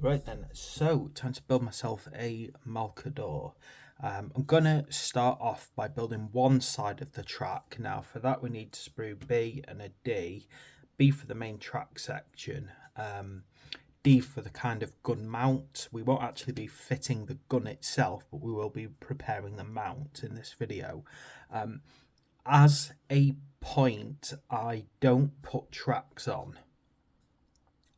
Right then, so time to build myself a Malcador. I'm going to start off by building one side of the track. Now for that we need to sprue B and a D. B for the main track section, D for the kind of gun mount. We won't actually be fitting the gun itself, but we will be preparing the mount in this video. As a point, I don't put tracks on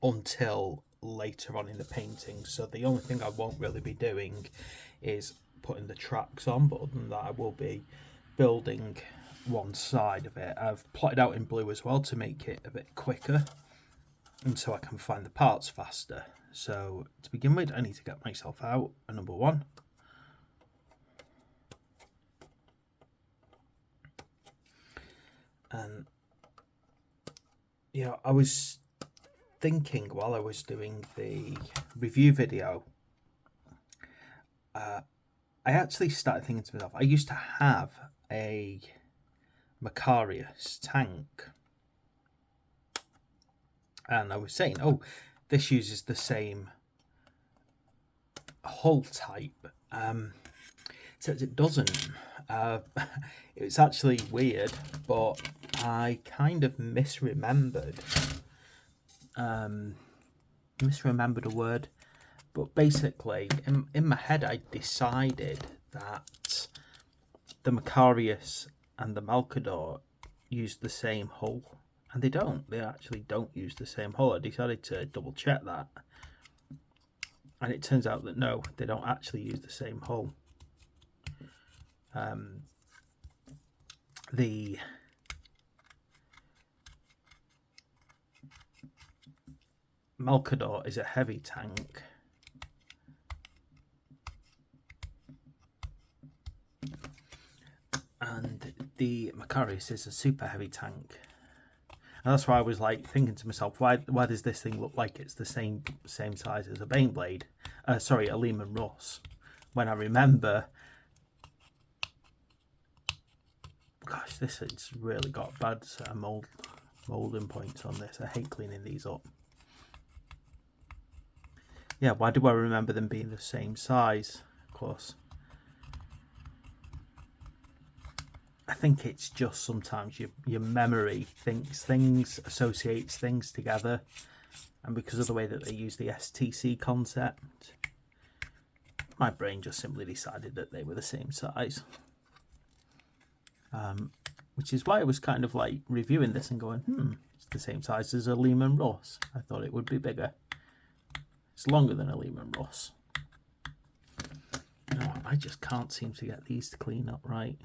until later on in the painting, so the only thing I won't really be doing is putting the tracks on, but other than that I will be building one side of it. I've plotted out in blue as well to make it a bit quicker and so I can find the parts faster. So to begin with, I need to get myself out a number one. And I was thinking while I was doing the review video, I actually started thinking to myself, I used to have a Macarius tank, and I was saying, oh, this uses the same hull type. Except it doesn't. It's actually weird, but I kind of misremembered a word, but basically in my head I decided that the Macarius and the Malcador use the same hull, and they actually don't use the same hull. I decided to double check that, and it turns out that no, they don't actually use the same hull. The Malcador is a heavy tank, and the Macarius is a super heavy tank. And that's why I was like thinking to myself, why does this thing look like it's the same size as a Baneblade? Sorry, a Lehman Russ. When I remember, gosh, this has really got bad molding points on this. I hate cleaning these up. Yeah, why do I remember them being the same size? Of course, I think it's just sometimes your memory thinks things, associates things together, and because of the way that they use the STC concept, my brain just simply decided that they were the same size. Which is why I was kind of like reviewing this and going, it's the same size as a Lehman Russ. I thought it would be bigger. It's longer than a Lehman Russ. I just can't seem to get these to clean up right.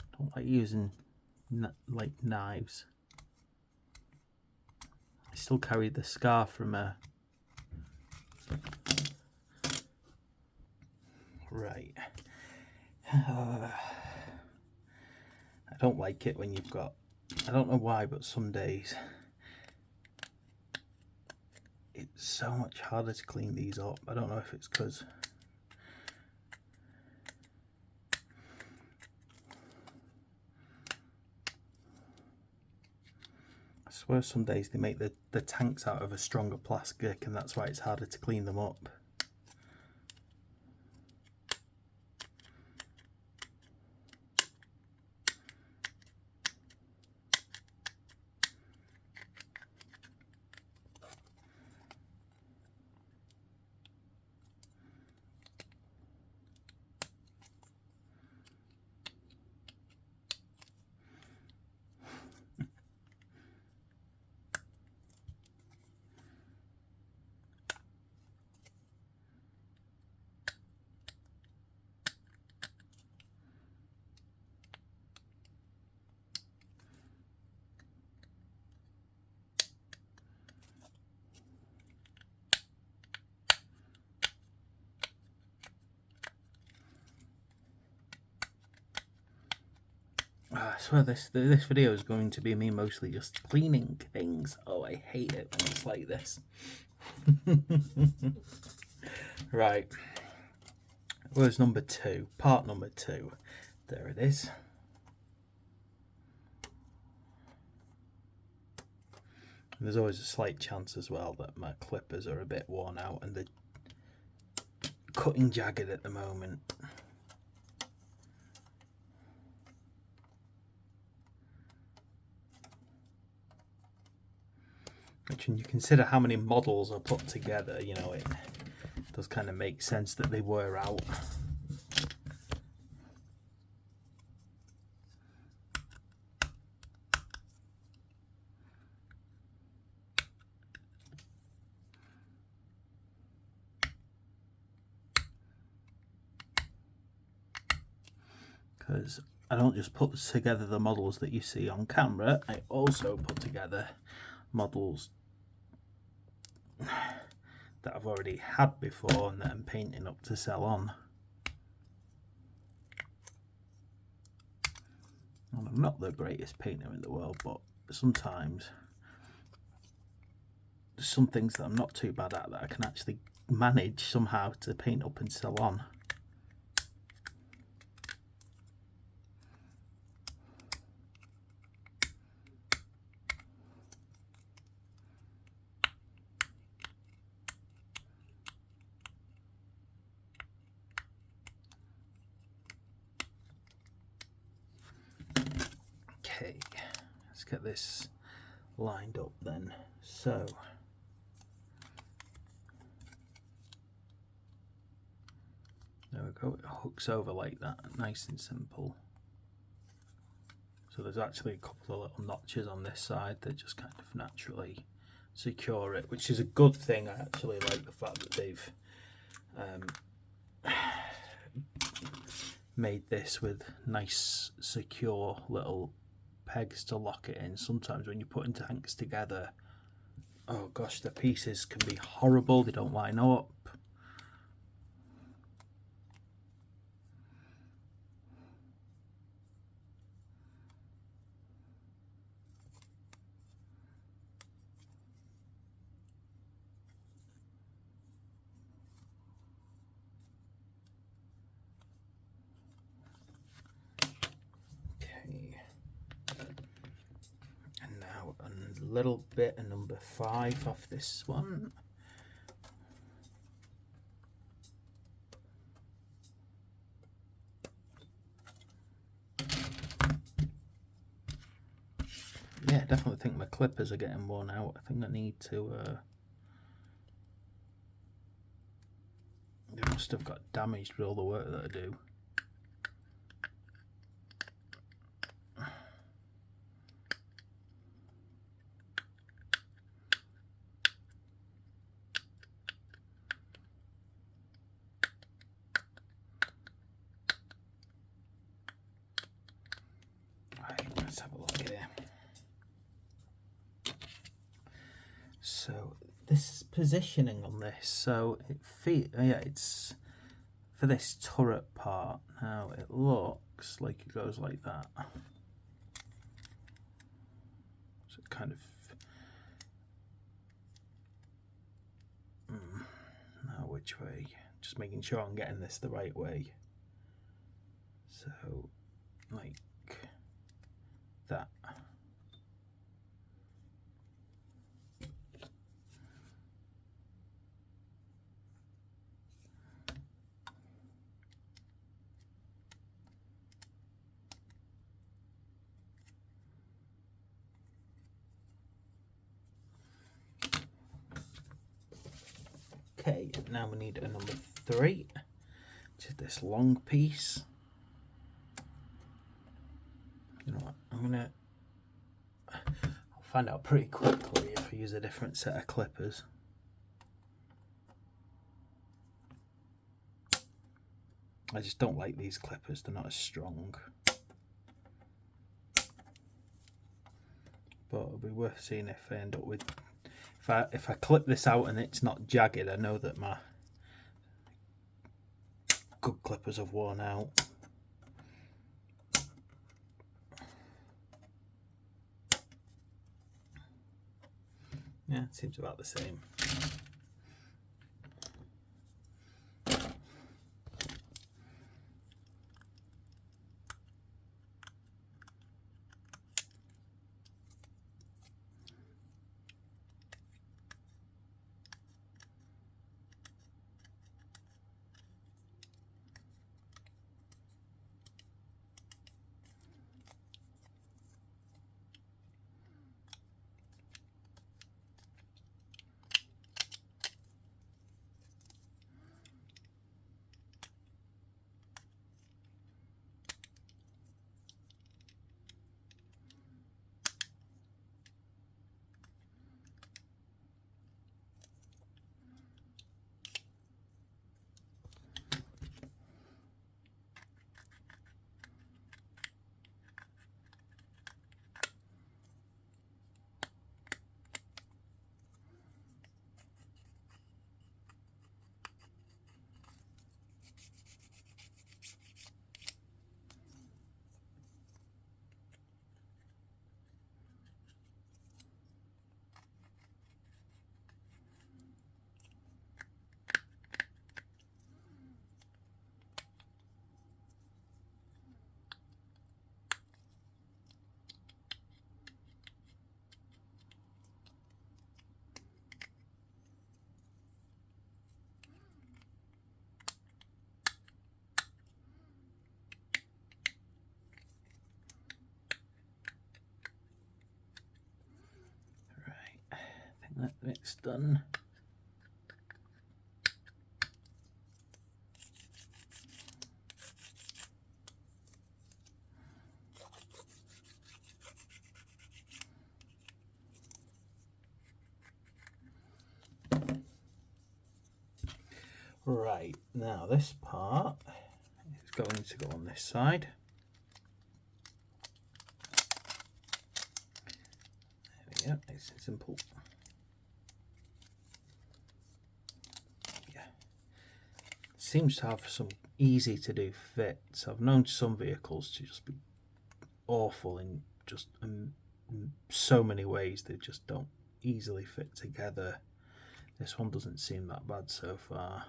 I don't like using like knives. I still carry the scar from a... Right. I don't like it when you've got... I don't know why, but some days it's so much harder to clean these up. I don't know if it's because I swear some days they make the tanks out of a stronger plastic, and that's why it's harder to clean them up. I swear this video is going to be me mostly just cleaning things. Oh, I hate it when it's like this. Right. Where's number 2? Part number 2. There it is. And there's always a slight chance as well that my clippers are a bit worn out and they're cutting jagged at the moment. Which, when you consider how many models are put together, you know, it does kind of make sense that they were out. Because I don't just put together the models that you see on camera, I also put together models that I've already had before and that I'm painting up to sell on. And I'm not the greatest painter in the world, but sometimes there's some things that I'm not too bad at that I can actually manage somehow to paint up and sell on. Okay, let's get this lined up then. So there we go, it hooks over like that, nice and simple. So there's actually a couple of little notches on this side that just kind of naturally secure it, which is a good thing. I actually like the fact that they've made this with nice secure little pegs to lock it in. Sometimes when you're putting tanks together, oh gosh, the pieces can be horrible, they don't line up. A little bit of number 5 off this one. Yeah, I definitely think my clippers are getting worn out. I think I need to they must have got damaged with all the work that I do. Let's have a look here. So this positioning on this, so it's for this turret part. Now it looks like it goes like that. So it kind of now which way? Just making sure I'm getting this the right way. So like that. Okay, now we need a number 3, which is this long piece. You know what, I'll find out pretty quickly if I use a different set of clippers. I just don't like these clippers, they're not as strong. But it'll be worth seeing if I end up with, if I clip this out and it's not jagged, I know that my good clippers have worn out. Yeah, it seems about the same. That bit's done. Right, now this part is going to go on this side. There we go, it's simple. Yeah. Seems to have some easy to do fits. I've known some vehicles to just be awful in just so many ways. They just don't easily fit together. This one doesn't seem that bad so far.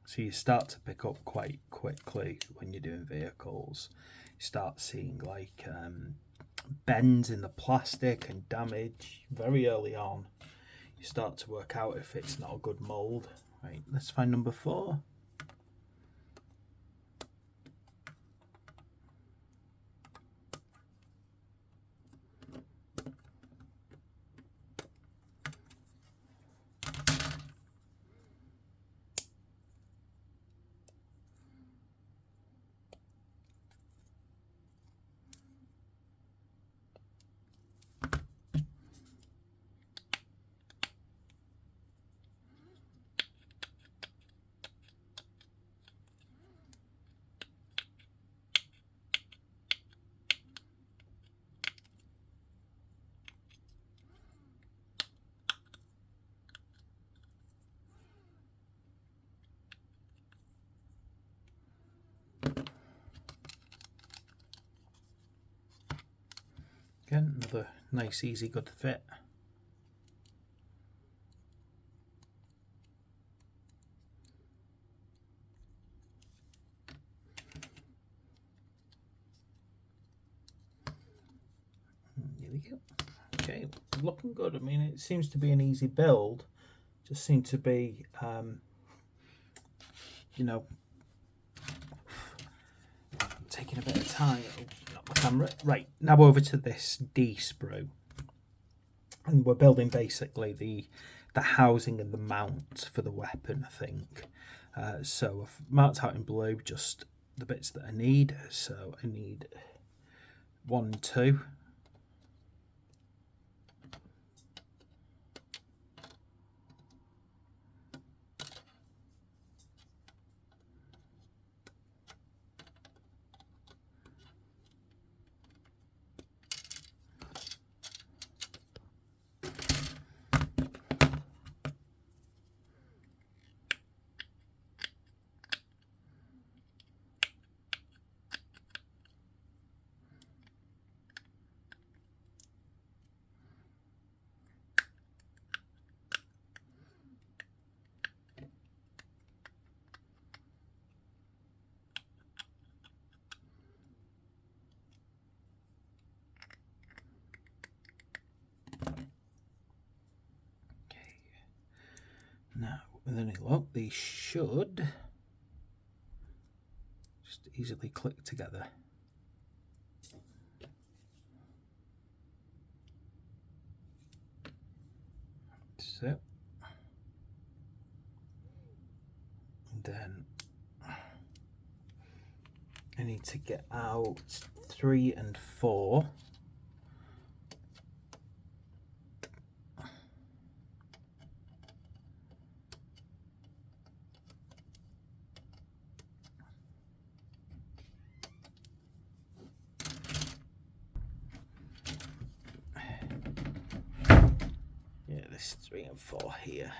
So you start to pick up quite quickly when you're doing vehicles. You start seeing like bends in the plastic and damage very early on. You start to work out if it's not a good mould. Right, let's find number 4. Again, another nice, easy, good fit. Here we go. Okay, looking good. I mean, it seems to be an easy build. Just seem to be, you know, taking a bit of time. Oh, not my camera. Right, now over to this D sprue. And we're building basically the housing and the mount for the weapon, I think. So I've marked out in blue just the bits that I need. So I need 1 and 2. Now, with any luck, these should just easily click together. So, and then I need to get out 3 and 4. Yeah, this 3 and 4 here.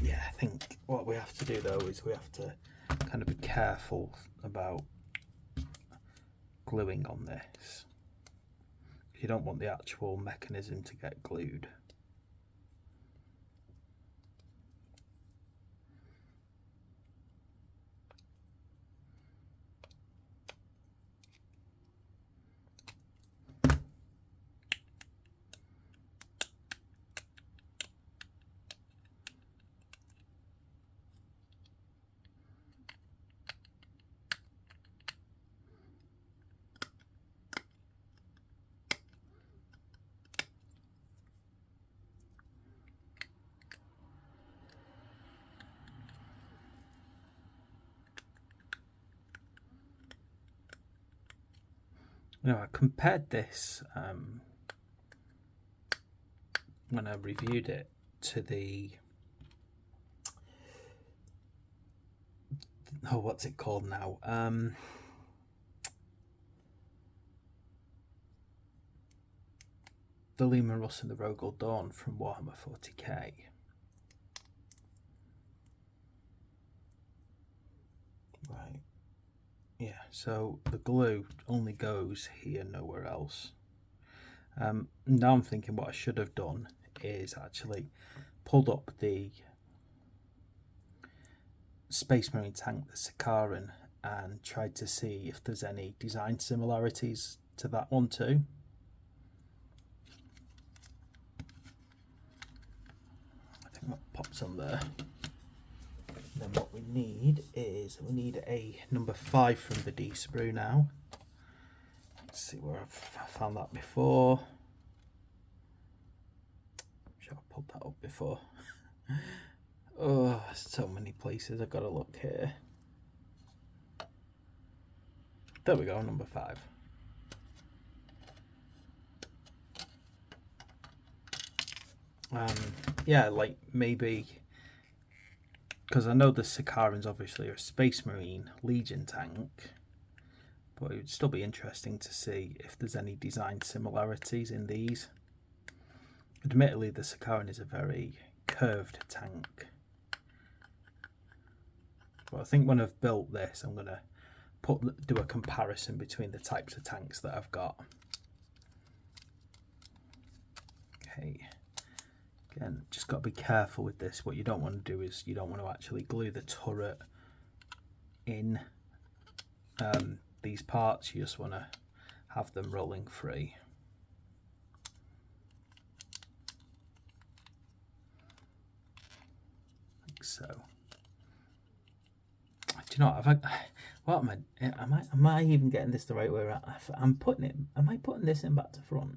Yeah, I think what we have to do though is we have to kind of be careful about gluing on this. You don't want the actual mechanism to get glued. I compared this when I reviewed it to the what's it called now? The Leman Russ and the Rogel Dawn from Warhammer 40k. Right. Yeah, so the glue only goes here, nowhere else. Now I'm thinking what I should have done is actually pulled up the Space Marine tank, the Sakaran, and tried to see if there's any design similarities to that one too. I think that pops on there. Then what we need is a number 5 from the D sprue now. Let's see where I've found that before. I'm sure I pulled that up before. Oh, so many places I've got to look here. There we go, number 5. Yeah, like maybe because I know the Sakarans obviously are a Space Marine Legion tank, but it would still be interesting to see if there's any design similarities in these. Admittedly, the Sakaran is a very curved tank, but I think when I've built this, I'm going to do a comparison between the types of tanks that I've got. Okay. Again, just got to be careful with this. What you don't want to do is you don't want to actually glue the turret in these parts. You just want to have them rolling free. Like so. Do you know what? What am I even getting this the right way around? Am I putting this in back to front?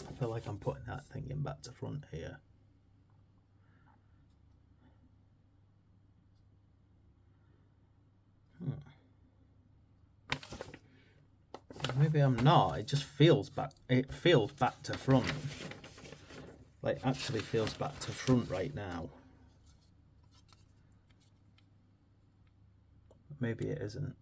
I feel like I'm putting that thing in back to front here. Maybe I'm not. It just feels back. It feels back to front. Like actually feels back to front right now. Maybe it isn't.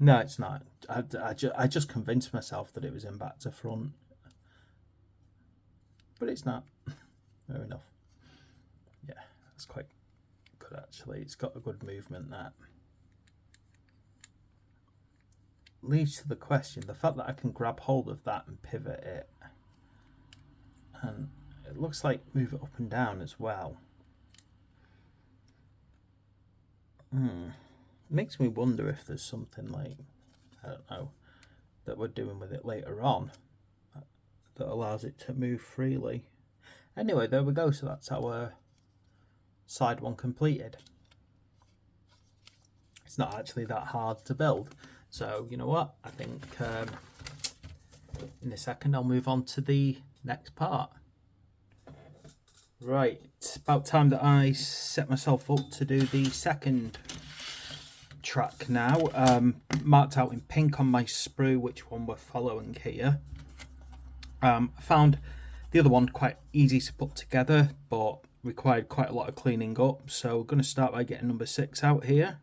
No, it's not. I just convinced myself that it was in back to front, but it's not. Fair enough. Yeah, that's quite good actually. It's got a good movement there. Leads to the question, the fact that I can grab hold of that and pivot it, and it looks like move it up and down as well. Makes me wonder if there's something like, I don't know, that we're doing with it later on that allows it to move freely. Anyway, there we go. So that's our side one completed. It's not actually that hard to build. So you know what? I think in a second I'll move on to the next part. Right, it's about time that I set myself up to do the second track now. Marked out in pink on my sprue which one we're following here. I found the other one quite easy to put together, but required quite a lot of cleaning up. So we're going to start by getting number 6 out here.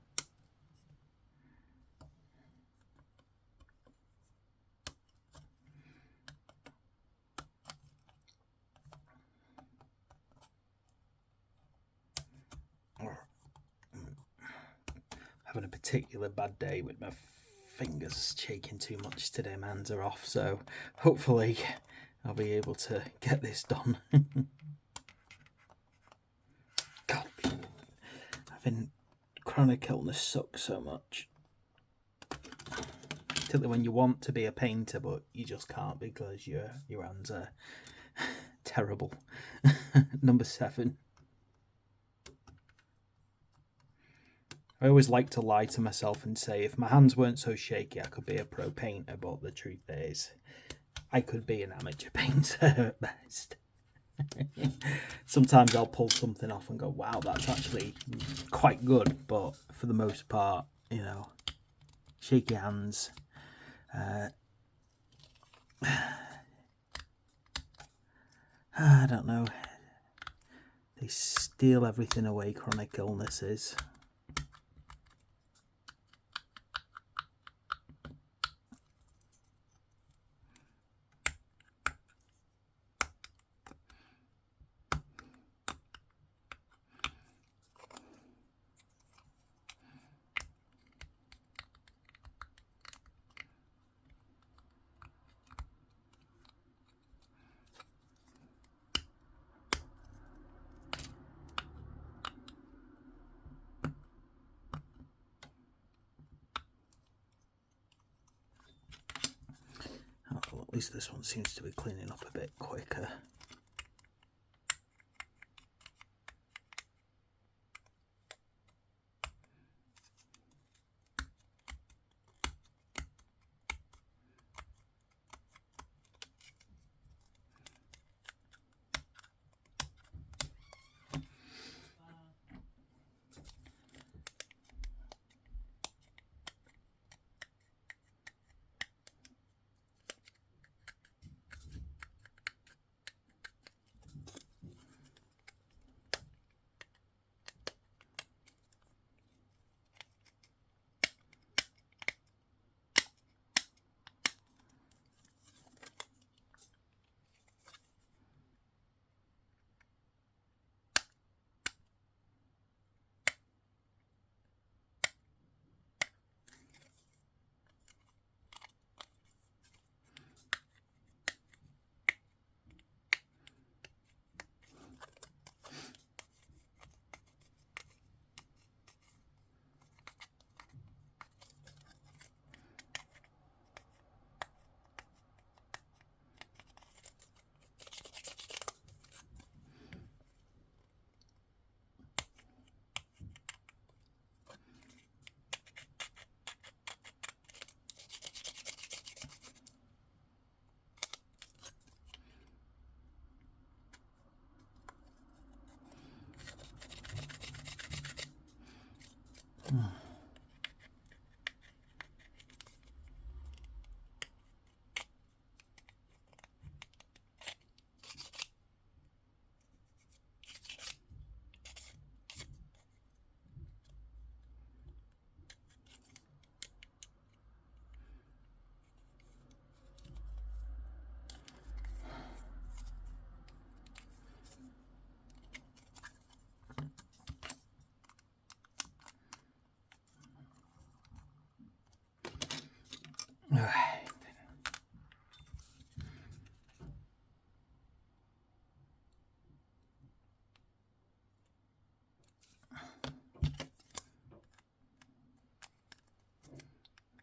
Having a particular bad day with my fingers shaking too much today. My hands are off, so hopefully I'll be able to get this done. God, having chronic illness sucks so much. Particularly when you want to be a painter, but you just can't because your hands are terrible. Number 7. I always like to lie to myself and say if my hands weren't so shaky I could be a pro painter, but the truth is I could be an amateur painter at best. Sometimes I'll pull something off and go, wow, that's actually quite good, but for the most part, you know, shaky hands. I don't know. They steal everything away, chronic illnesses. Oh, well, at least this one seems to be cleaning up a bit quicker.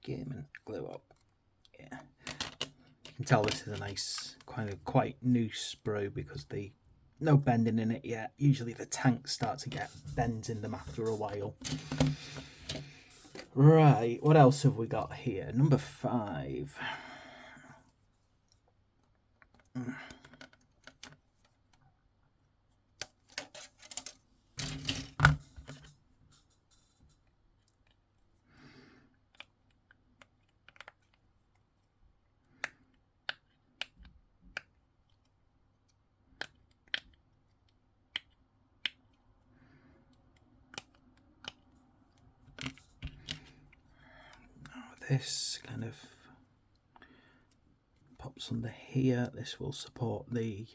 Game and glue up. Yeah, you can tell this is a nice kind of quite new sprue because the no bending in it yet. Usually the tanks start to get bends in them after a while. Right, what else have we got here? Number 5. This kind of pops under here. This will support the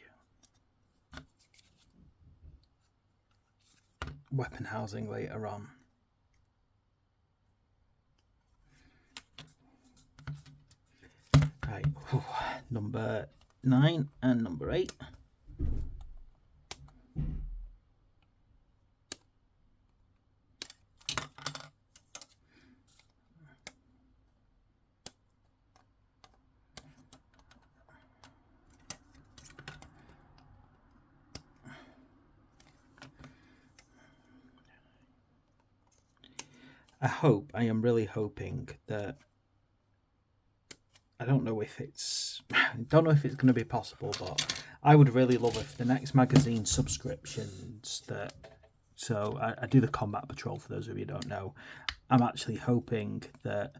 weapon housing later on. Right, number 9 and number 8. I am really hoping that I don't know if it's going to be possible, but I would really love if the next magazine subscriptions that, so I do the Combat Patrol, for those of you who don't know. I'm actually hoping that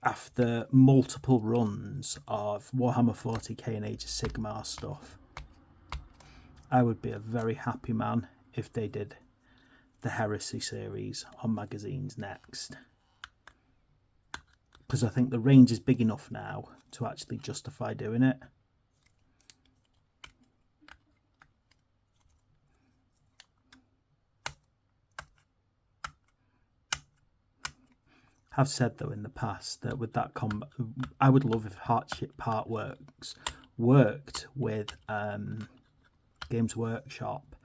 after multiple runs of Warhammer 40k and Age of Sigmar stuff, I would be a very happy man if they did the Heresy series on magazines next. Because I think the range is big enough now to actually justify doing it. I've said though in the past that with that combat, I would love if Hardship Partworks worked with Games Workshop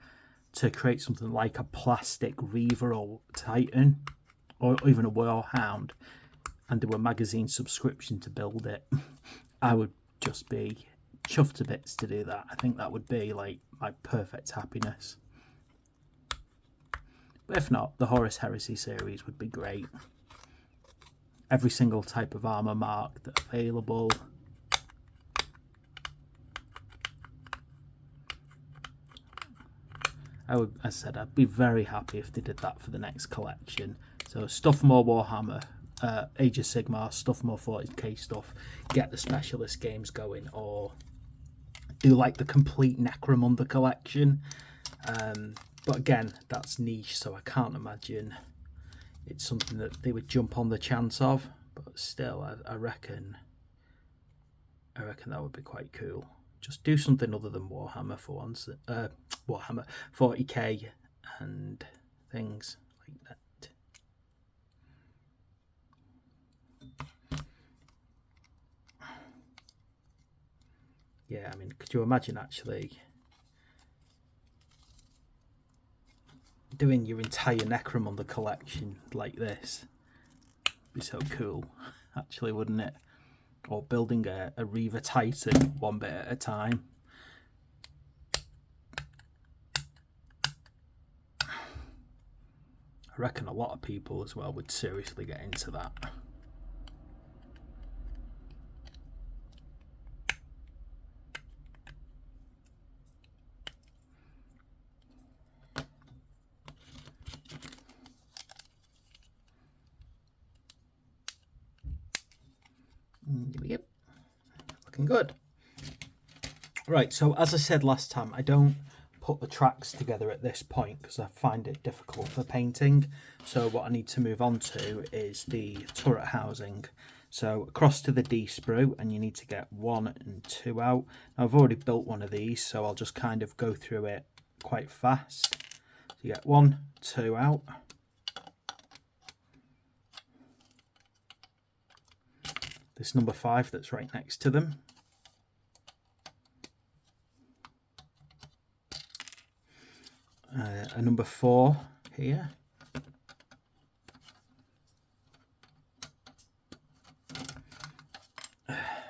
to create something like a plastic Reaver or Titan, or even a Warhound, and do a magazine subscription to build it. I would just be chuffed to bits to do that. I think that would be like my perfect happiness. But if not, the Horus Heresy series would be great. Every single type of armor mark that's available. As I said, I'd be very happy if they did that for the next collection. So stuff more Warhammer, Age of Sigmar, stuff more 40k stuff, get the specialist games going, or do like the complete Necromunda collection. But again, that's niche, so I can't imagine it's something that they would jump on the chance of. But still, I reckon that would be quite cool. Just do something other than Warhammer for once. Warhammer 40k and things like that. Yeah, I mean, could you imagine actually doing your entire Necromunda collection like this? It'd be so cool, actually, wouldn't it? Or building a Reaver Titan one bit at a time. I reckon a lot of people as well would seriously get into that. Yep, looking good. Right, so as I said last time, I don't put the tracks together at this point because I find it difficult for painting. So what I need to move on to is the turret housing. So across to the D-sprue, and you need to get 1 and 2 out. Now I've already built one of these, so I'll just kind of go through it quite fast. So you get 1, 2 out. This number 5 that's right next to them. A number 4 here.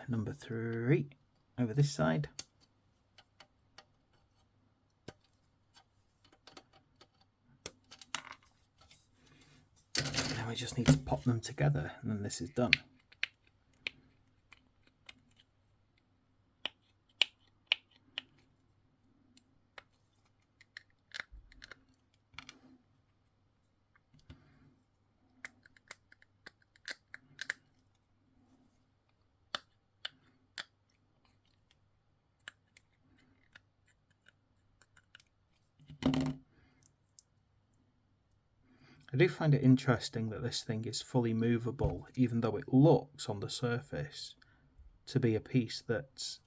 Number 3 over this side. Now we just need to pop them together and then this is done. I do find it interesting that this thing is fully movable, even though it looks on the surface to be a piece that's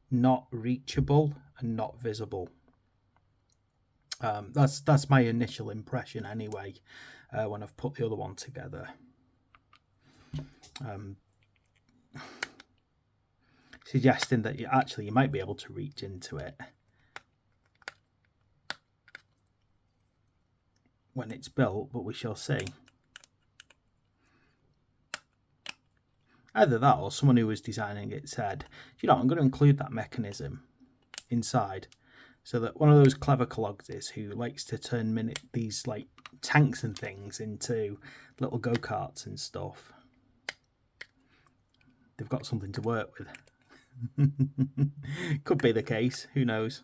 not reachable and not visible. That's my initial impression anyway, when I've put the other one together. Suggesting that you might be able to reach into it when it's built, but we shall see. Either that or someone who was designing it said, you know, I'm going to include that mechanism inside so that one of those clever clogs is who likes to turn these like tanks and things into little go-karts and stuff. They've got something to work with. Could be the case, who knows.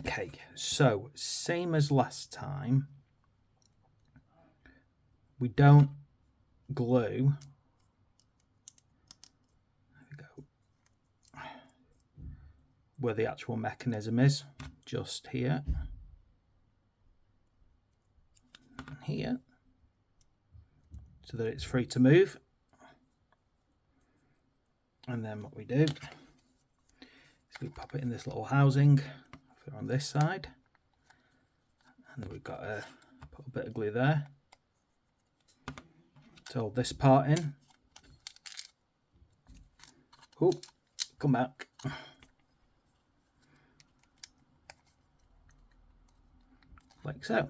Okay, so same as last time. We don't glue. There we go. Where the actual mechanism is, just here. Here. So that it's free to move. And then what we do is we pop it in this little housing on this side, and then we've got to put a bit of glue there to hold this part in. Oh, come back. Like so.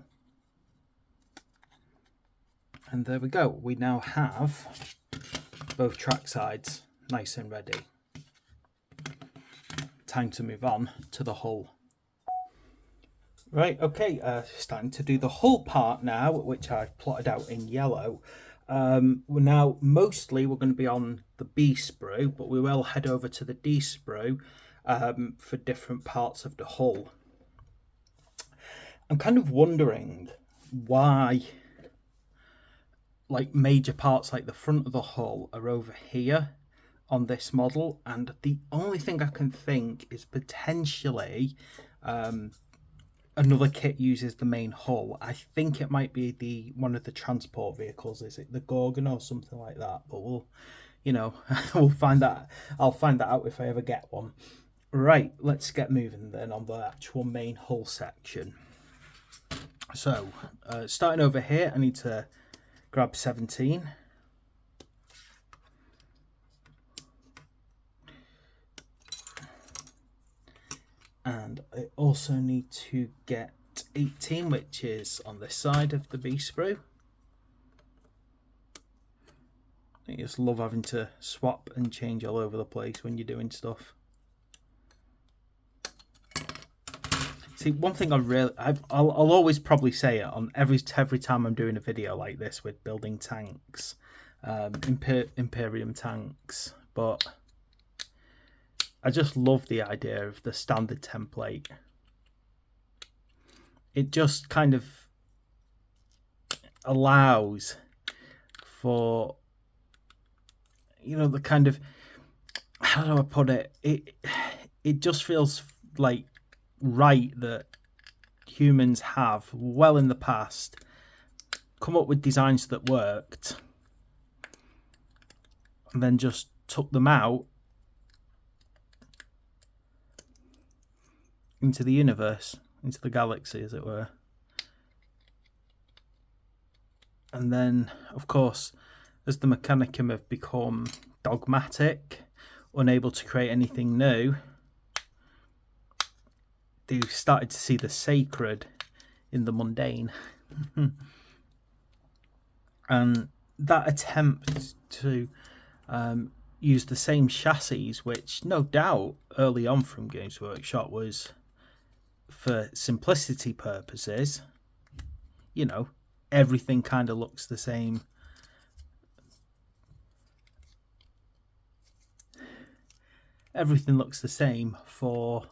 And there we go. We now have both track sides nice and ready. Time to move on to the hull. Right, okay, starting to do the hull part now, which I've plotted out in yellow. Now, mostly we're going to be on the B sprue, but we will head over to the D sprue for different parts of the hull. I'm kind of wondering why, like, major parts like the front of the hull are over here on this model, and the only thing I can think is potentially another kit uses the main hull. I think it might be one of the transport vehicles. Is it the Gorgon or something like that? But we'll, we'll find that. I'll find that out if I ever get one. Right, let's get moving then on the actual main hull section. So, starting over here, I need to grab 17. And I also need to get 18, which is on this side of the B sprue. I just love having to swap and change all over the place when you're doing stuff. See, one thing I'll always probably say it on every time I'm doing a video like this with building tanks, Imperium tanks, but I just love the idea of the standard template. It just kind of allows for, the kind of, how do I put it? It just feels like right that humans have, well in the past, come up with designs that worked and then just took them out into the universe, into the galaxy, as it were. And then, of course, as the Mechanicum have become dogmatic, unable to create anything new, they've started to see the sacred in the mundane. And that attempt to use the same chassis, which no doubt early on from Games Workshop was for simplicity purposes, everything kind of looks the same. Everything looks the same for,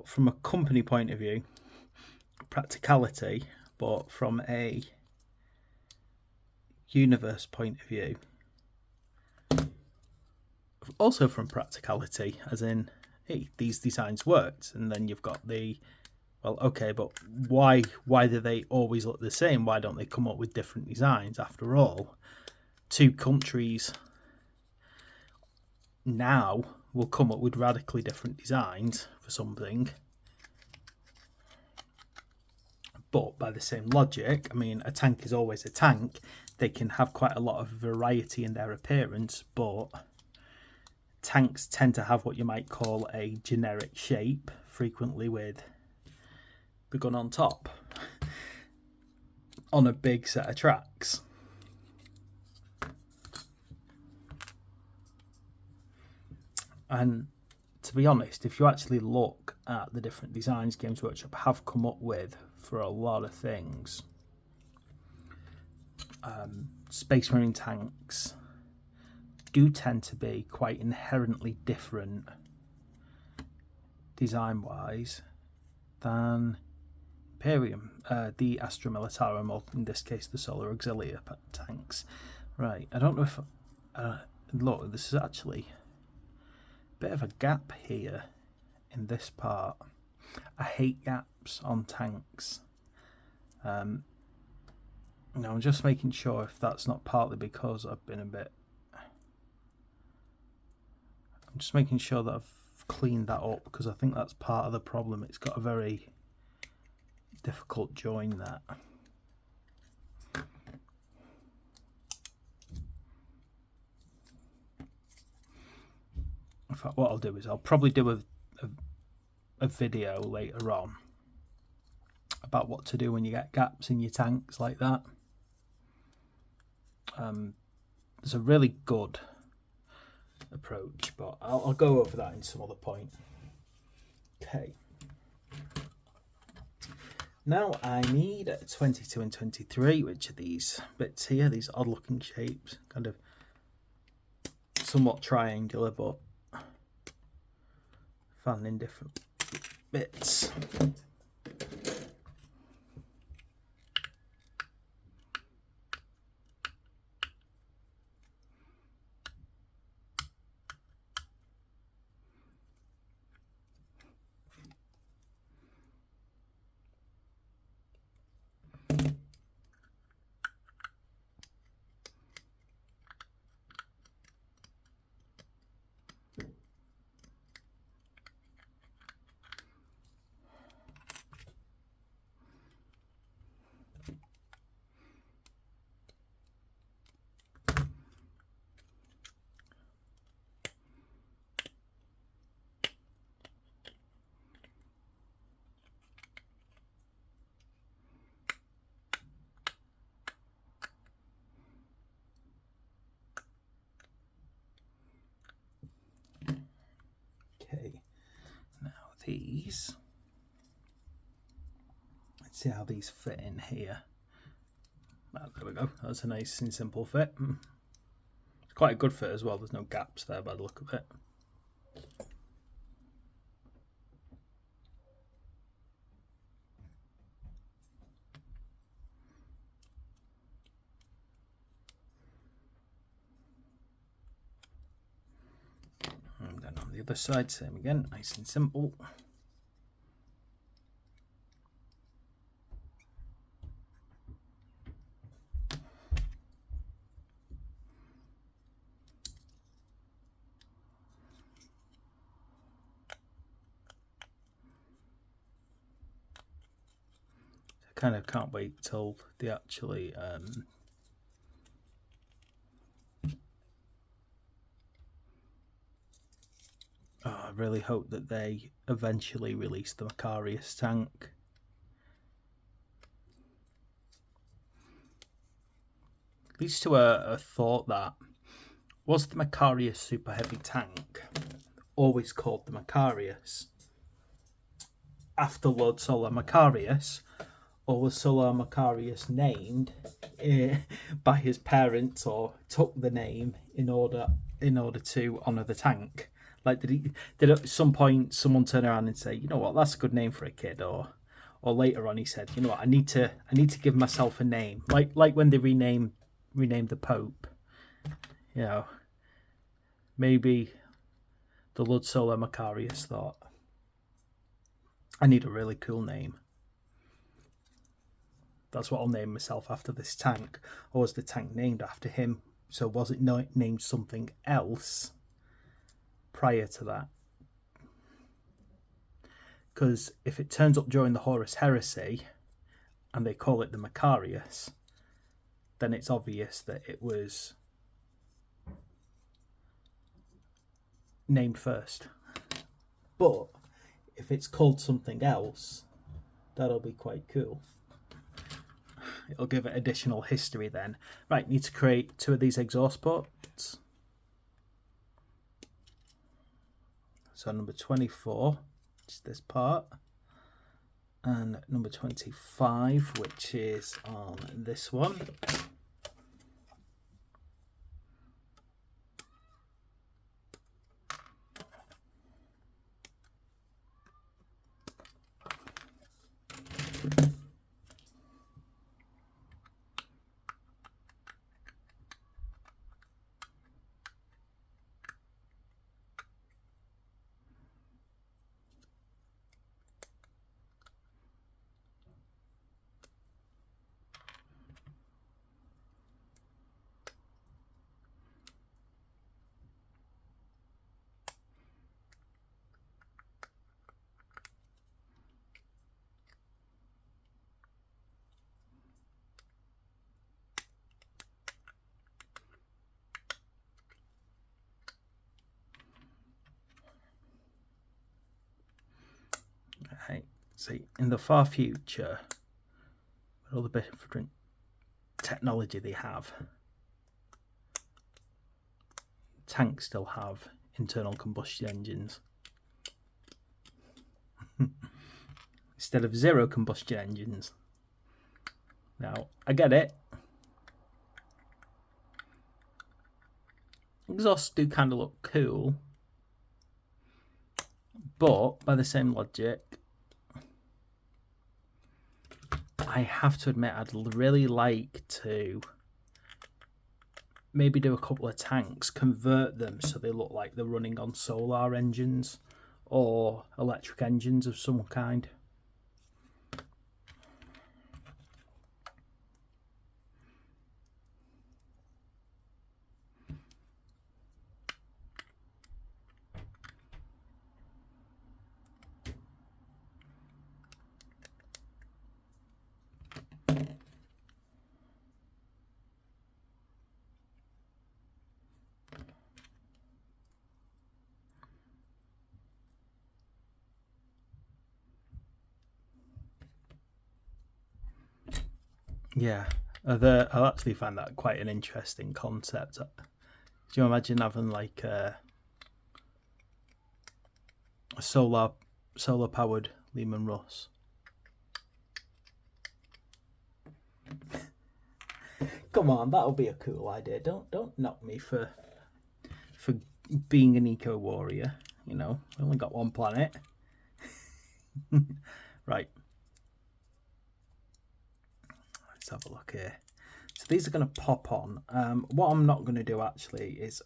from a company point of view, practicality, but from a universe point of view, also from practicality, as in, hey, these designs worked, and then you've got the, well, okay, but why do they always look the same? Why don't they come up with different designs? After all, two countries now will come up with radically different designs for something. But by the same logic, I mean, a tank is always a tank. They can have quite a lot of variety in their appearance, but tanks tend to have what you might call a generic shape, frequently with the gun on top. on a big set of tracks. And to be honest, if you actually look at the different designs Games Workshop have come up with for a lot of things, Space Marine tanks do tend to be quite inherently different design-wise than Imperium, the Astra Militarum, or in this case the Solar Auxilia tanks. Right, I don't know if... look, this is actually a bit of a gap here in this part. I hate gaps on tanks. Now I'm just making sure if that's not partly because I've been a bit... I'm just making sure that I've cleaned that up, because I think that's part of the problem. It's got a very difficult join there. In fact, what I'll do is I'll probably do a video later on about what to do when you get gaps in your tanks like that. There's a really good approach, but I'll go over that in some other point. Okay. Now I need 22 and 23, which are these bits here, these odd looking shapes, kind of somewhat triangular, but found in different bits. Okay, now these, let's see how these fit in here. Oh, there we go, that's a nice and simple fit. It's quite a good fit as well, there's no gaps there by the look of it. And then on the other side, same again, nice and simple. I kind of can't wait till they actually I really hope that they eventually release the Macarius tank. Leads to a thought that, was the Macarius super heavy tank always called the Macarius after Lord Solar Macarius, or was Solar Macarius named by his parents, or took the name in order to honour the tank? Like, did at some point someone turn around and say, you know what, that's a good name for a kid, or later on he said, you know what, I need to give myself a name, like when they renamed the Pope, you know, maybe the Lord Solar Macarius thought, I need a really cool name. That's what I'll name myself after this tank. Or was the tank named after him? So was it named something else prior to that? Because if it turns up during the Horus Heresy and they call it the Macarius, then it's obvious that it was named first. But if it's called something else, that'll be quite cool. it'll give it additional history then. Right, need to create 2 of these exhaust ports. So number 24, which is this part, and number 25, which is on this one. Right, see, in the far future, with all the different technology they have, tanks still have internal combustion engines. Instead of 0 combustion engines. Now, I get it. Exhausts do kind of look cool. But, by the same logic, I have to admit I'd really like to maybe do a couple of tanks, convert them so they look like they're running on solar engines or electric engines of some kind. Yeah, I actually find that quite an interesting concept. Do you imagine having like a solar powered Lehman Russ? Come on, that would be a cool idea. Don't knock me for being an eco warrior. You know, we only got one planet. Right. Let's have a look here. So these are going to pop on. What I'm not going to do actually is,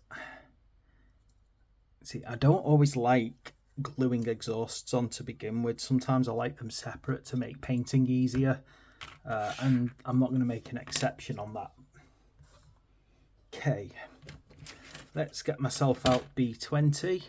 see, I don't always like gluing exhausts on to begin with. Sometimes I like them separate to make painting easier, and I'm not going to make an exception on that. Okay, let's get myself out B20.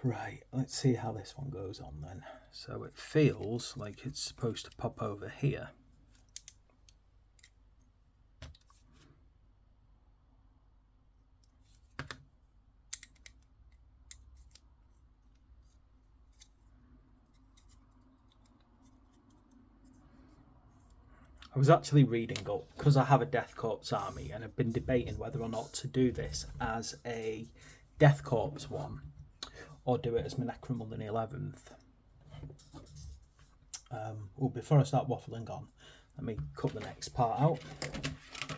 Right, let's see how this one goes on then. So it feels like it's supposed to pop over here. I was actually reading up, because I have a Death Corps army, and I've been debating whether or not to do this as a Death Corps one, or do it as my Necromunda in the 11th. Well, before I start waffling on, let me cut the next part out.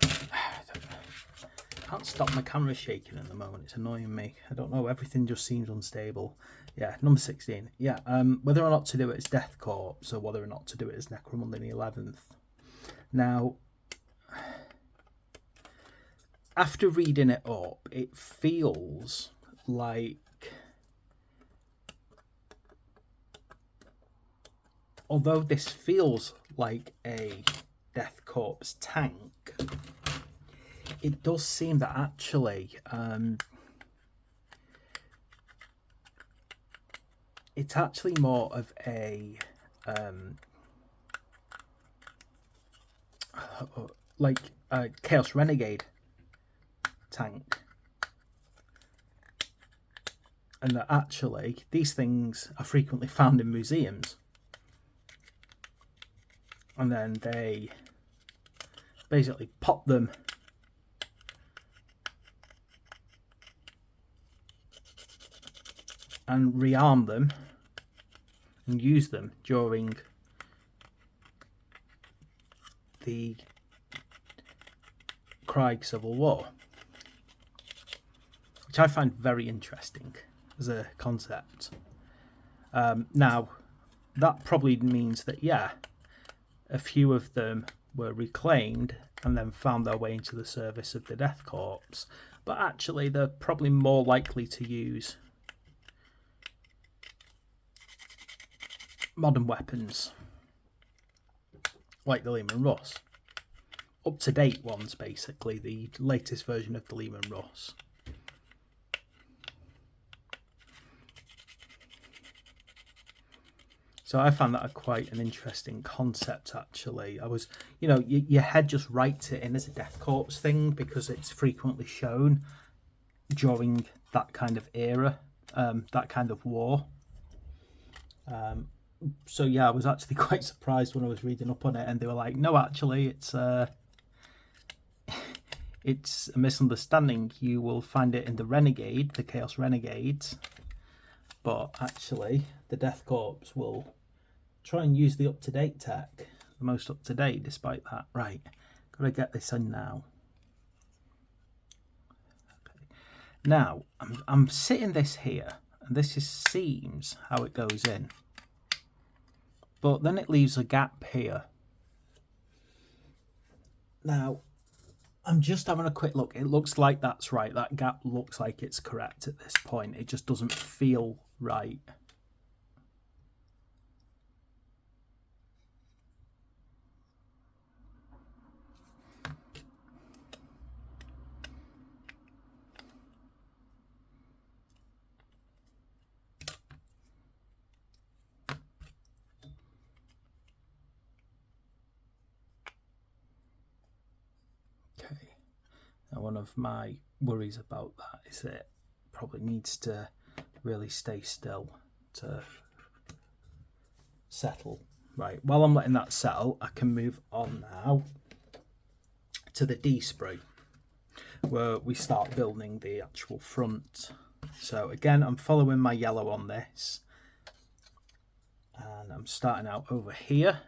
I can't stop my camera shaking at the moment, it's annoying me. I don't know, everything just seems unstable. Yeah, number 16. Yeah, whether or not to do it as Death Corps, or whether or not to do it as Necromunda in the 11th. Now, after reading it up, it feels like, although this feels like a Death Corps tank, it does seem that actually it's actually more of a like a Chaos Renegade tank, and that actually these things are frequently found in museums, and then they basically pop them and rearm them and use them during the Krieg Civil War, which I find very interesting as a concept. Now, that probably means that, yeah, a few of them were reclaimed and then found their way into the service of the Death Corps, but actually they're probably more likely to use modern weapons like the Lehman Russ, up-to-date ones, basically the latest version of the Lehman Russ. So I found that quite an interesting concept, actually. I was, you know, your head just writes it in as a Death Corps thing because it's frequently shown during that kind of era, that kind of war. So yeah, I was actually quite surprised when I was reading up on it, and they were like, "No, actually, it's a misunderstanding. You will find it in the Renegade, the Chaos Renegades, but actually, the Death Corps will try and use the up-to-date tech, the most up-to-date, despite that." Right, gotta get this in now. Okay. Now, I'm sitting this here, and this seems how it goes in. But then it leaves a gap here. Now, I'm just having a quick look. It looks like that's right. That gap looks like it's correct at this point. It just doesn't feel right. Okay. Now, one of my worries about that is it probably needs to really stay still to settle. Right, while I'm letting that settle, I can move on now to the D-spray, where we start building the actual front. So again, I'm following my yellow on this, and I'm starting out over here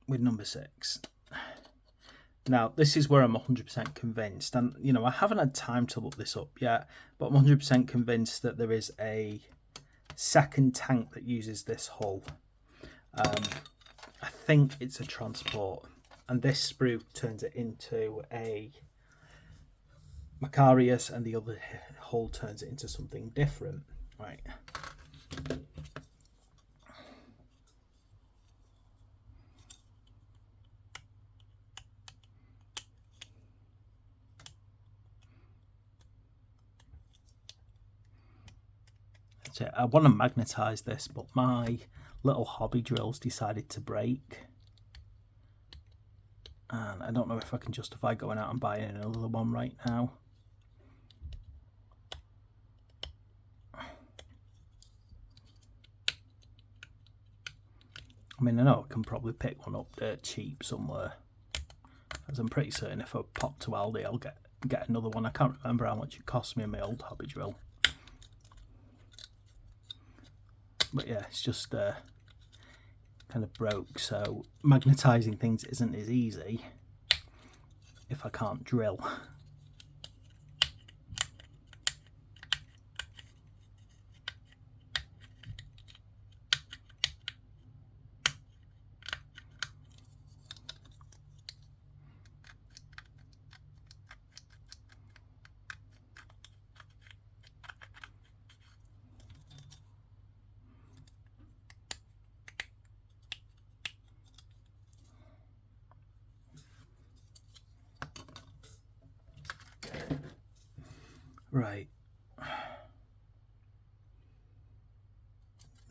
with number 6. Now, this is where I'm 100% convinced, and you know, I haven't had time to look this up yet, but I'm 100% convinced that there is a second tank that uses this hull. I think it's a transport, and this sprue turns it into a Macarius, and the other hull turns it into something different. Right. I want to magnetize this, but my little hobby drills decided to break, and I don't know if I can justify going out and buying another one right now. I mean, I know I can probably pick one up dirt cheap somewhere, as I'm pretty certain if I pop to Aldi I'll get another one. I can't remember how much it cost me in my old hobby drill. But yeah, it's just kind of broke, so magnetizing things isn't as easy if I can't drill. Right.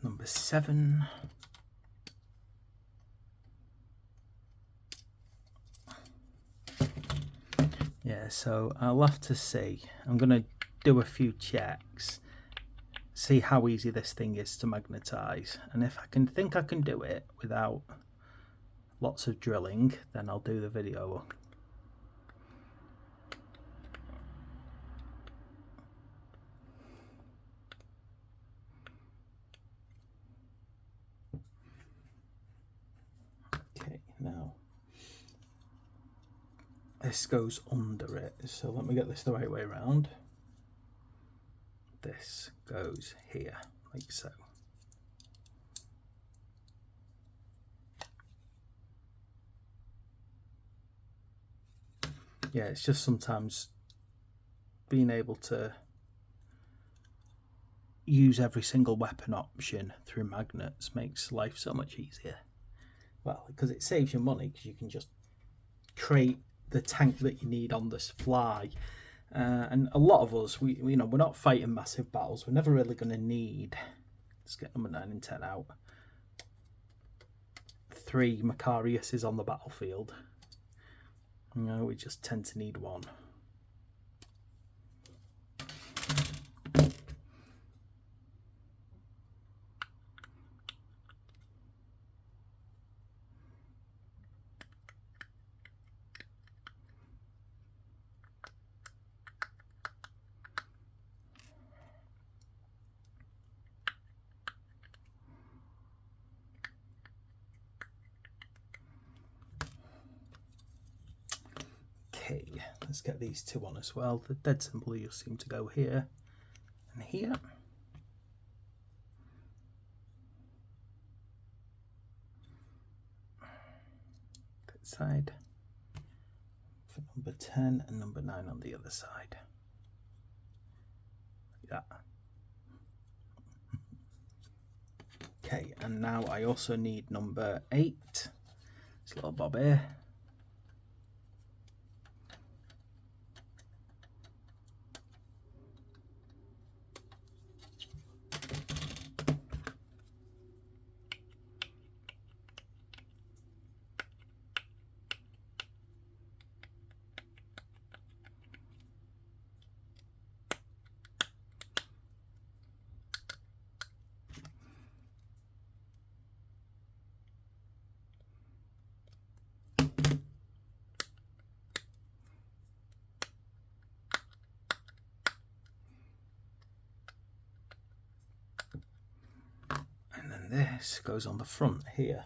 Number 7. Yeah, so I'll have to see. I'm going to do a few checks, see how easy this thing is to magnetize, and if I can think I can do it without lots of drilling, then I'll do the video. Okay, now this goes under it, so let me get this the right way around. This goes here, like so. Yeah, it's just sometimes being able to use every single weapon option through magnets makes life so much easier. Well, because it saves you money, because you can just create the tank that you need on this fly. And a lot of us, we're not fighting massive battles. We're never really going to need, let's get number 9 and 10 out, 3 Macariuses on the battlefield. We just tend to need 1. Okay, let's get these 2 on as well. The dead symbol will seem to go here and here. That side for number 10 and number 9 on the other side. Like that. Okay, and now I also need number 8. This little bob here. This goes on the front here.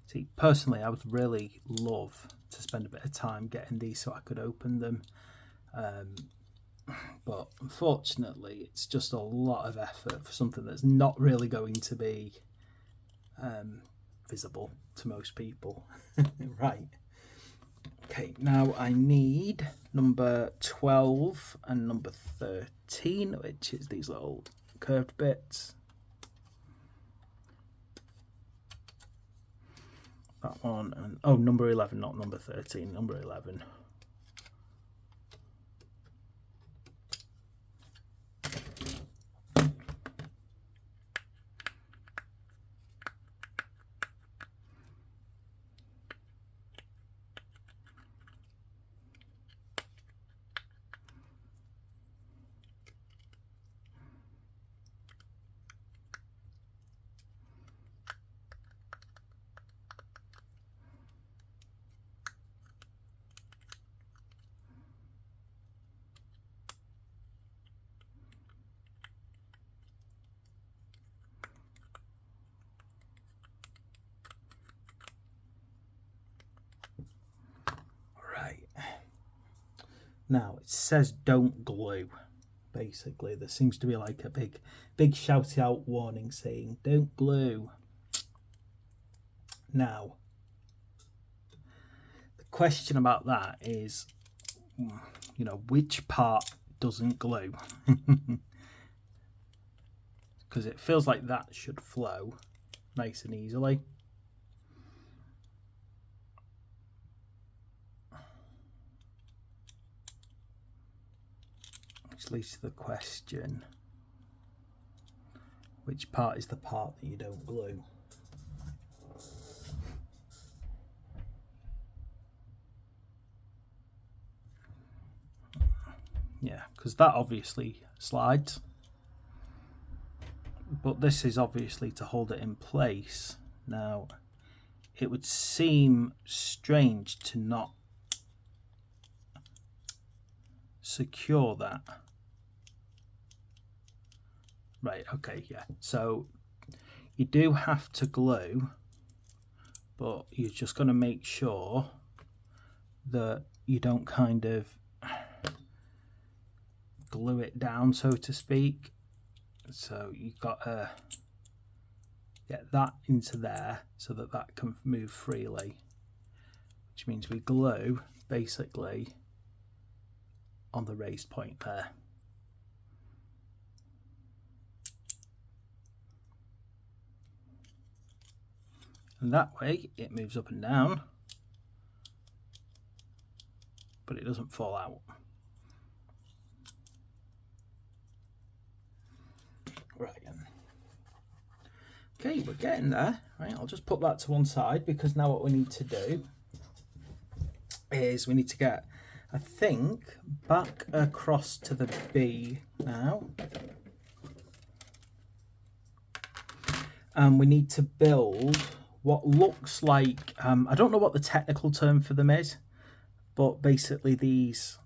See, personally, I would really love to spend a bit of time getting these so I could open them. But unfortunately, it's just a lot of effort for something that's not really going to be visible to most people. Right. Okay, now I need number 12 and number 13, which is these little curved bits. That one, and oh, number 11, not number 13, number 11. Now it says don't glue. Basically, there seems to be like a big shout out warning saying don't glue. Now, the question about that is, which part doesn't glue? Because it feels like that should flow nice and easily. Which leads to the question, which part is the part that you don't glue? Yeah, because that obviously slides, but this is obviously to hold it in place. Now, it would seem strange to not secure that. Right, okay, yeah. So you do have to glue, but you're just going to make sure that you don't kind of glue it down, so to speak. So you've got to get that into there so that that can move freely, which means we glue basically on the raised point there. And that way it moves up and down, but it doesn't fall out. Right. Okay, we're getting there. Right, I'll just put that to one side, because now what we need to do is we need to get, I think, back across to the B now. And we need to build what looks like, I don't know what the technical term for them is, but basically these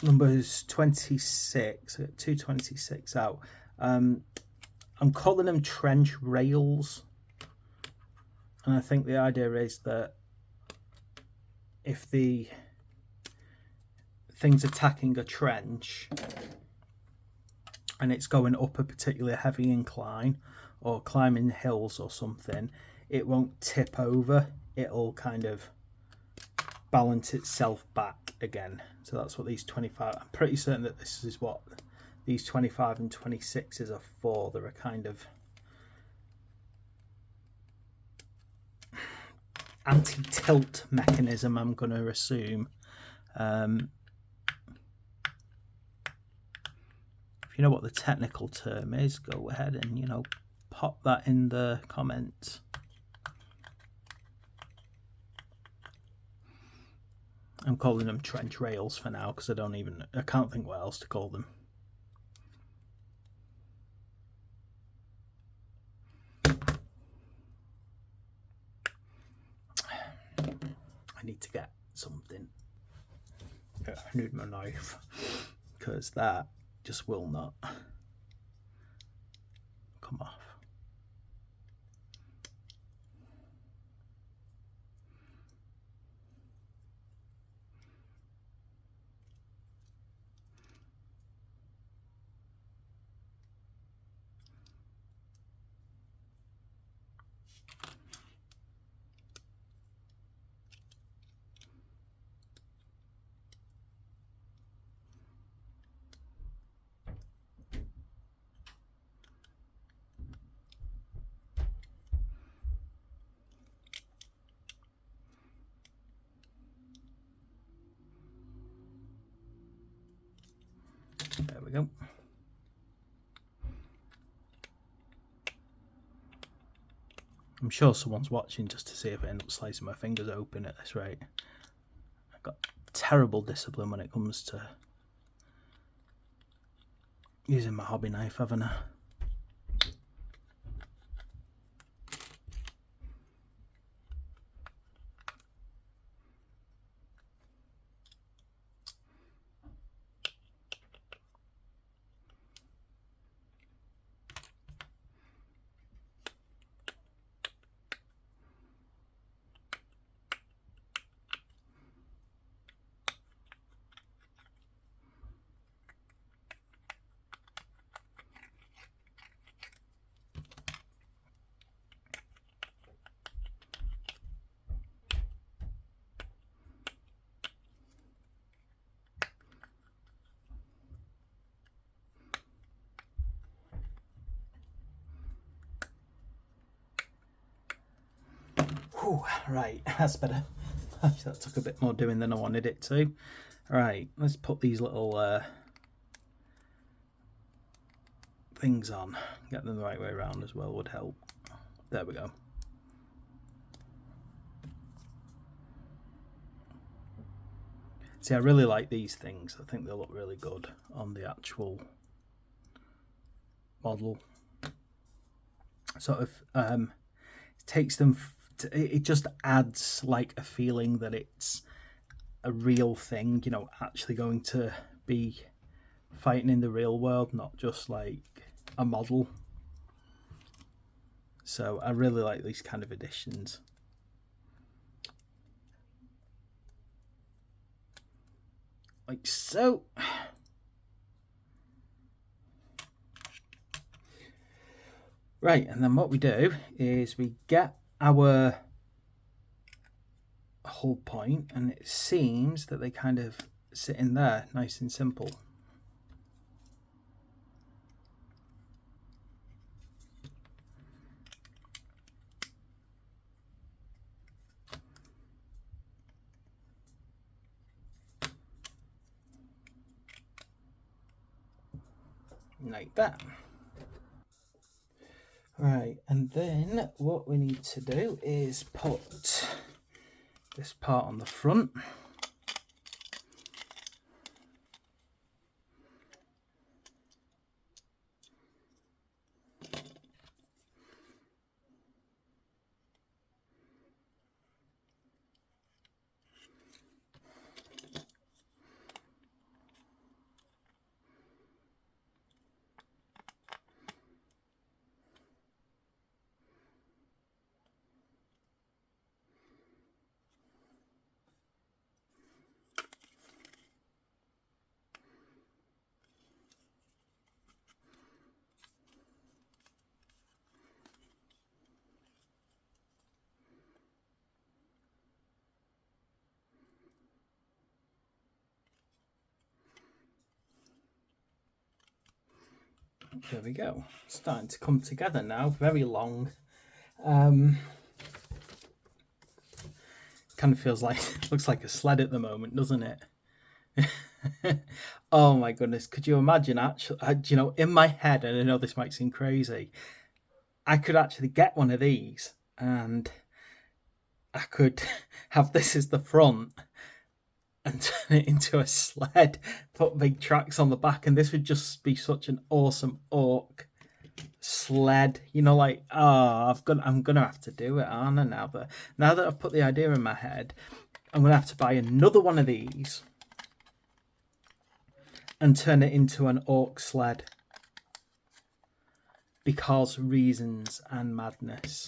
numbers 26, 226 out. I'm calling them trench rails, and I think the idea is that if the thing's attacking a trench and it's going up a particularly heavy incline or climbing hills or something, it won't tip over, it'll kind of balance itself back again. So that's what these 25, I'm pretty certain that this is what these 25 and 26s are for. They're a kind of anti-tilt mechanism, I'm going to assume. If you know what the technical term is, go ahead and, you know, pop that in the comments. I'm calling them trench rails for now, because I can't think what else to call them. I need to get something. I need my knife, because that just will not come off. There we go. I'm sure someone's watching just to see if I end up slicing my fingers open at this rate. I've got terrible discipline when it comes to using my hobby knife, haven't I? Whew, right, that's better. That took a bit more doing than I wanted it to. Right, let's put these little things on. Get them the right way around as well would help. There we go. See, I really like these things. I think they look really good on the actual model. Sort of it takes them, it just adds like a feeling that it's a real thing, you know, actually going to be fighting in the real world, not just like a model. So I really like these kind of additions. Like so. Right, and then what we do is we get our hull point, and it seems that they kind of sit in there, nice and simple. Like that. Right, and then what we need to do is put this part on the front. There we go. Starting to come together now. Very long. Kind of feels like, looks like a sled at the moment, doesn't it? Oh my goodness, could you imagine actually, you know, in my head, and I know this might seem crazy, I could actually get one of these and I could have this as the front and turn it into a sled, put big tracks on the back, and this would just be such an awesome orc sled, you know, like, oh, I'm gonna have to do it, aren't I, now that I've put the idea in my head, I'm gonna have to buy another one of these and turn it into an orc sled, because reasons and madness.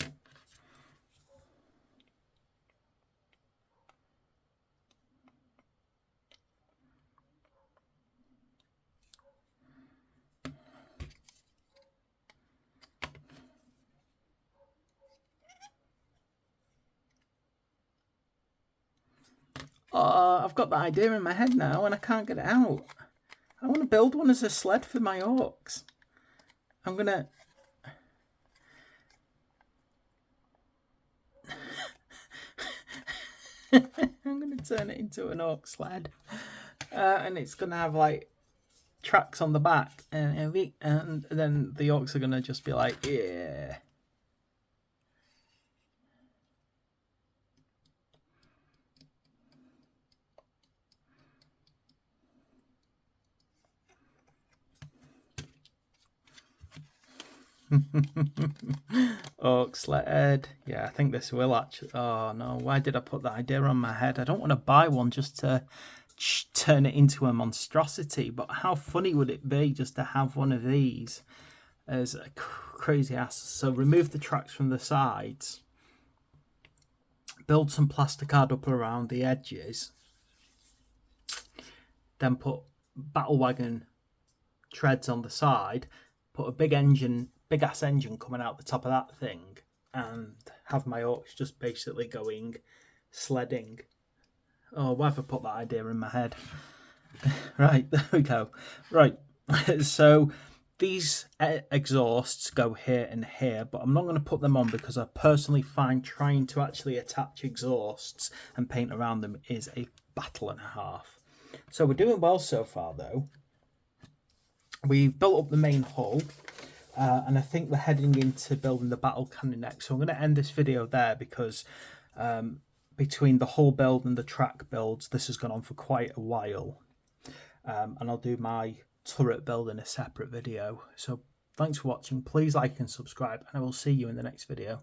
Oh, I've got that idea in my head now and I can't get it out. I want to build one as a sled for my orcs. I'm gonna turn it into an orc sled, and it's gonna have like tracks on the back, and then the orcs are gonna just be like, yeah. Orc sled. Yeah, I think this will actually. Oh no, why did I put that idea on my head? I don't want to buy one just to turn it into a monstrosity, but how funny would it be just to have one of these as a crazy ass? So remove the tracks from the sides, build some plasticard up around the edges, then put battle wagon treads on the side, put a big ass engine coming out the top of that thing, and have my orcs just basically going sledding. Oh, why have I put that idea in my head? Right, there we go. Right, so These exhausts go here and here, but I'm not going to put them on because I personally find trying to actually attach exhausts and paint around them is a battle and a half. So we're doing well so far though. We've built up the main hull. And I think we're heading into building the battle cannon next. So I'm going to end this video there because between the hull build and the track builds, this has gone on for quite a while. And I'll do my turret build in a separate video. So thanks for watching. Please like and subscribe, and I will see you in the next video.